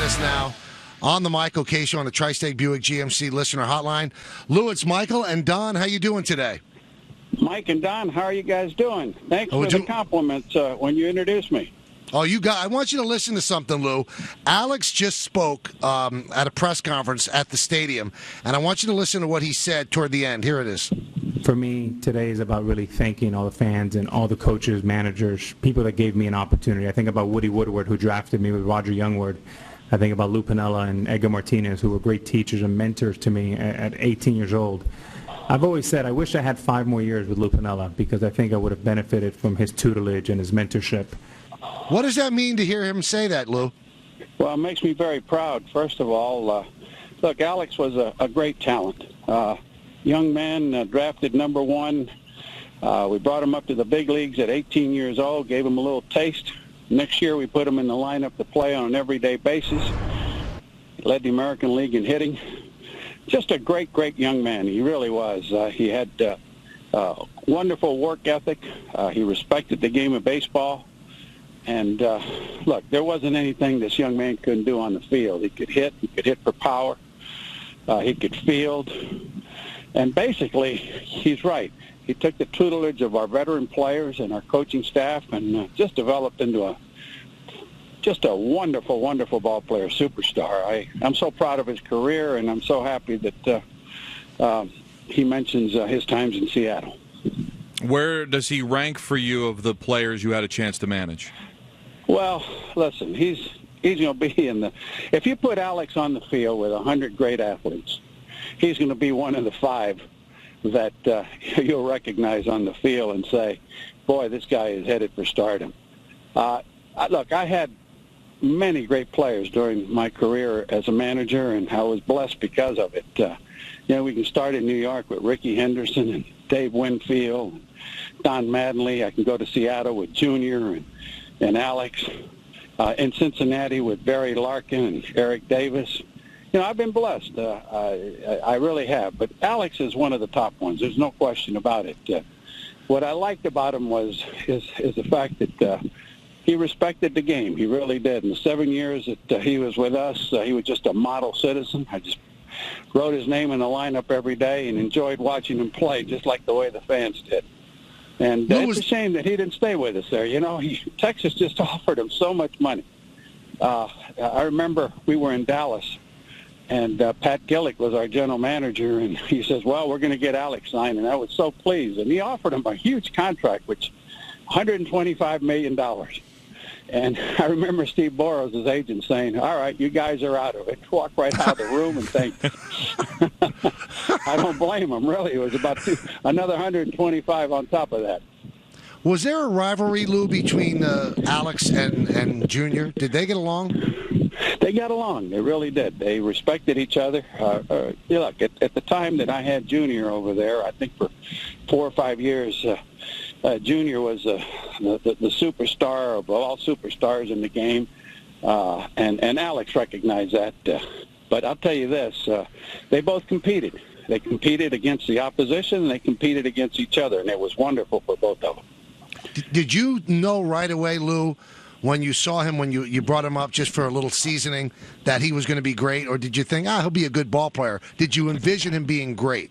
us now on the Michael K. Show on the Tri-State Buick GMC listener hotline. Lou, it's Michael and Don. How you doing today? Mike and Don, how are you guys doing? Thanks for the compliments when you introduced me. Oh, I want you to listen to something, Lou. Alex just spoke at a press conference at the stadium, and I want you to listen to what he said toward the end. Here it is. For me, today is about really thanking all the fans and all the coaches, managers, people that gave me an opportunity. I think about Woody Woodward, who drafted me with Roger Youngward. I think about Lou Piniella and Edgar Martinez, who were great teachers and mentors to me at 18 years old. I've always said I wish I had 5 more years with Lou Piniella because I think I would have benefited from his tutelage and his mentorship. What does that mean to hear him say that, Lou? Well, it makes me very proud. First of all, look, Alex was a great talent. Young man, drafted number 1. We brought him up to the big leagues at 18 years old, gave him a little taste. Next year we put him in the lineup to play on an everyday basis. He led the American League in hitting. Just a great, great young man. He really was. He had wonderful work ethic. He respected the game of baseball. And, look, there wasn't anything this young man couldn't do on the field. He could hit for power. He could field. And basically, he's right. He took the tutelage of our veteran players and our coaching staff and just developed into just a wonderful, wonderful ball player, superstar. I'm so proud of his career, and I'm so happy that he mentions his times in Seattle. Where does he rank for you of the players you had a chance to manage? Well, listen, he's going to be in the – if you put Alex on the field with 100 great athletes, he's going to be one of the 5 that you'll recognize on the field and say, boy, this guy is headed for stardom. Look, I had many great players during my career as a manager, and I was blessed because of it. We can start in New York with Ricky Henderson and Dave Winfield, and Don Mattingly. I can go to Seattle with Junior and Alex. In Cincinnati with Barry Larkin and Eric Davis. I've been blessed. I really have. But Alex is one of the top ones. There's no question about it. What I liked about him is the fact that he respected the game. He really did. In the 7 years that he was with us, he was just a model citizen. I just wrote his name in the lineup every day and enjoyed watching him play just like the way the fans did. And it's a shame that he didn't stay with us there. Texas just offered him so much money. I remember we were in Dallas, and Pat Gillick was our general manager, and he says, well, we're going to get Alex signed, and I was so pleased. And he offered him a huge contract, which $125 million. And I remember Steve Boros, his agent, saying, all right, you guys are out of it. Walk right out of the room and think. I don't blame him, really. It was about another 125 on top of that. Was there a rivalry, Lou, between Alex and Junior? Did they get along? They got along. They really did. They respected each other. Look, at the time that I had Junior over there, I think for 4 or 5 years, Junior was the superstar of all superstars in the game, and Alex recognized that. But I'll tell you this, they both competed. They competed against the opposition, and they competed against each other, and it was wonderful for both of them. Did you know right away, Lou, when you saw him, when you brought him up just for a little seasoning, that he was going to be great, or did you think, he'll be a good ball player? Did you envision him being great?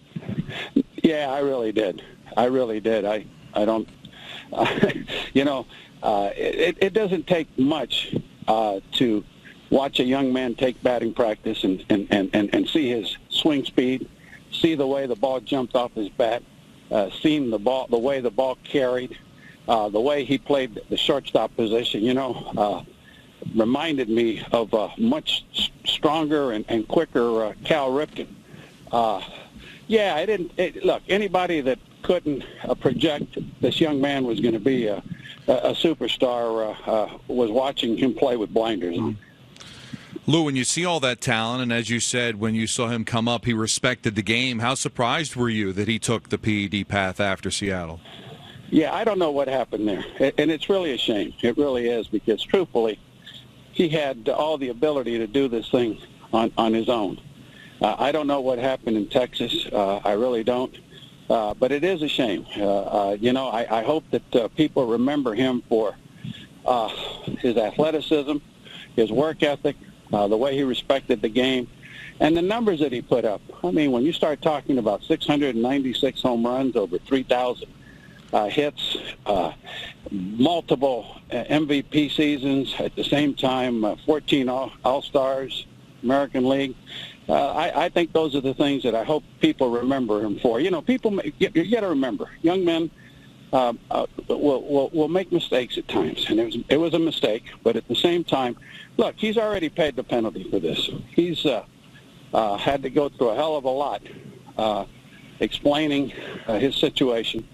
Yeah, I really did. I don't, it doesn't take much to watch a young man take batting practice and see his swing speed, see the way the ball jumped off his bat, seeing the way the ball carried, the way he played the shortstop position, reminded me of a much stronger and quicker Cal Ripken. Look, anybody that couldn't project this young man was going to be a superstar was watching him play with blinders on. Lou, when you see all that talent, and as you said, when you saw him come up, he respected the game, how surprised were you that he took the PED path after Seattle? Yeah, I don't know what happened there, and it's really a shame. It really is, because truthfully, he had all the ability to do this thing on his own. I don't know what happened in Texas. I really don't. But it is a shame. I hope that people remember him for his athleticism, his work ethic, the way he respected the game, and the numbers that he put up. I mean, when you start talking about 696 home runs, over 3,000 hits, multiple MVP seasons, at the same time 14 All-Stars, American League. I think those are the things that I hope people remember him for. You know, you got to remember, young men will make mistakes at times, and it was a mistake. But at the same time, look, he's already paid the penalty for this. He's had to go through a hell of a lot explaining his situation.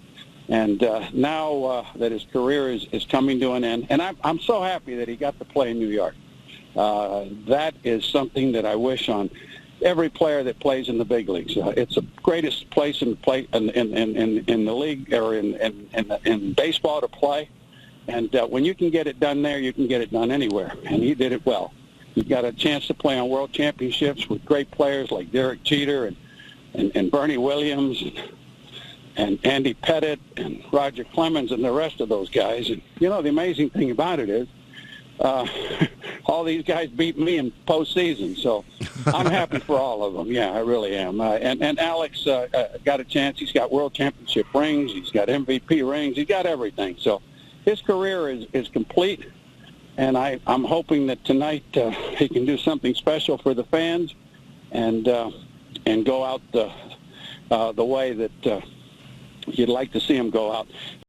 And now that his career is coming to an end, and I'm so happy that he got to play in New York. That is something that I wish on every player that plays in the big leagues. It's the greatest place in the league, or in baseball, to play. And when you can get it done there, you can get it done anywhere. And he did it well. He got a chance to play on world championships with great players like Derek Jeter and Bernie Williams and Andy Pettit and Roger Clemens and the rest of those guys. And, you know, the amazing thing about it is all these guys beat me in postseason. So I'm happy for all of them. Yeah, I really am. And Alex got a chance. He's got world championship rings. He's got MVP rings. He's got everything. So his career is complete. And I'm hoping that tonight he can do something special for the fans and go out the way that you'd like to see him go out.